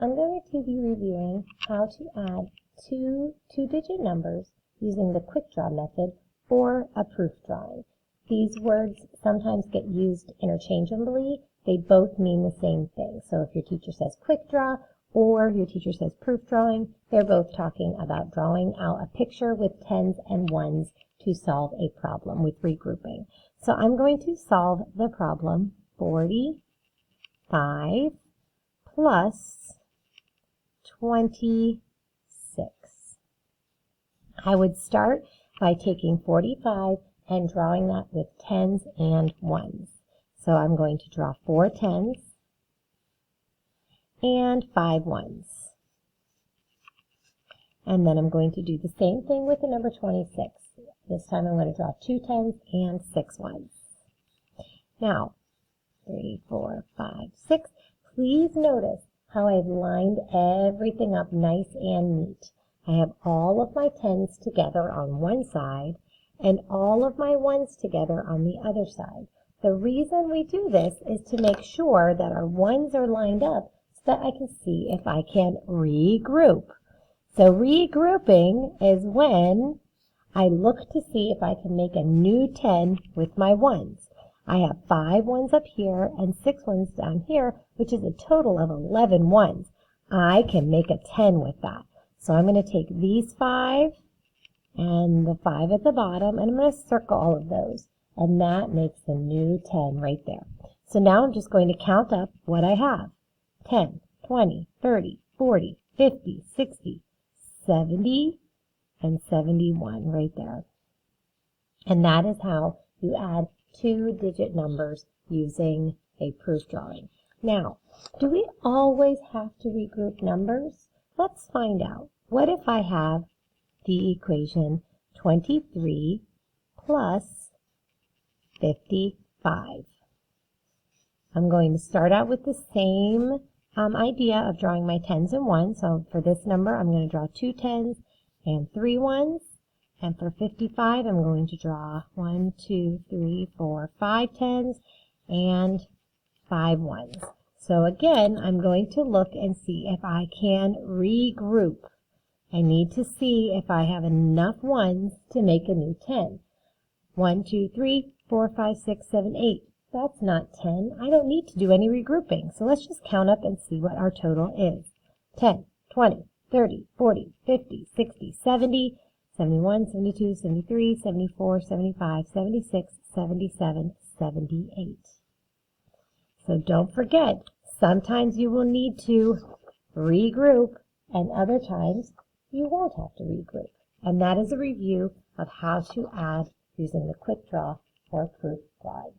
I'm going to be reviewing how to add two-digit numbers using the quick draw method or a proof drawing. These words sometimes get used interchangeably. They both mean the same thing. So if your teacher says quick draw or your teacher says proof drawing, they're both talking about drawing out a picture with tens and ones to solve a problem with regrouping. So I'm going to solve the problem 45 plus 26. I would start by taking 45 and drawing that with tens and ones. So I'm going to draw 4 tens and 5 ones. And then I'm going to do the same thing with the number 26. This time I'm going to draw 2 tens and 6 ones. Now, 3, 4, 5, 6. Please notice how I've lined everything up nice and neat. I have all of my tens together on one side and all of my ones together on the other side. The reason we do this is to make sure that our ones are lined up so that I can see if I can regroup. So regrouping is when I look to see if I can make a new 10 with my ones. I have 5 ones up here and 6 ones down here, which is a total of 11 ones. I can make a 10 with that. So I'm going to take these 5 and the 5 at the bottom, and I'm going to circle all of those. And that makes a new 10 right there. So now I'm just going to count up what I have. 10, 20, 30, 40, 50, 60, 70, and 71 right there. And that is how you add two-digit numbers using a proof drawing. Now, do we always have to regroup numbers? Let's find out. What if I have the equation 23 plus 55? I'm going to start out with the same idea of drawing my tens and ones. So for this number, I'm going to draw 2 tens and 3 ones. And for 55, I'm going to draw 1, 2, 3, 4, 5 tens and 5 ones. So again, I'm going to look and see if I can regroup. I need to see if I have enough ones to make a new 10. 1, 2, 3, 4, 5, 6, 7, 8. That's not 10. I don't need to do any regrouping. So let's just count up and see what our total is. 10, 20, 30, 40, 50, 60, 70, 71, 72, 73, 74, 75, 76, 77, 78. So don't forget, sometimes you will need to regroup and other times you won't have to regroup. And that is a review of how to add using the quick draw or proof drawing.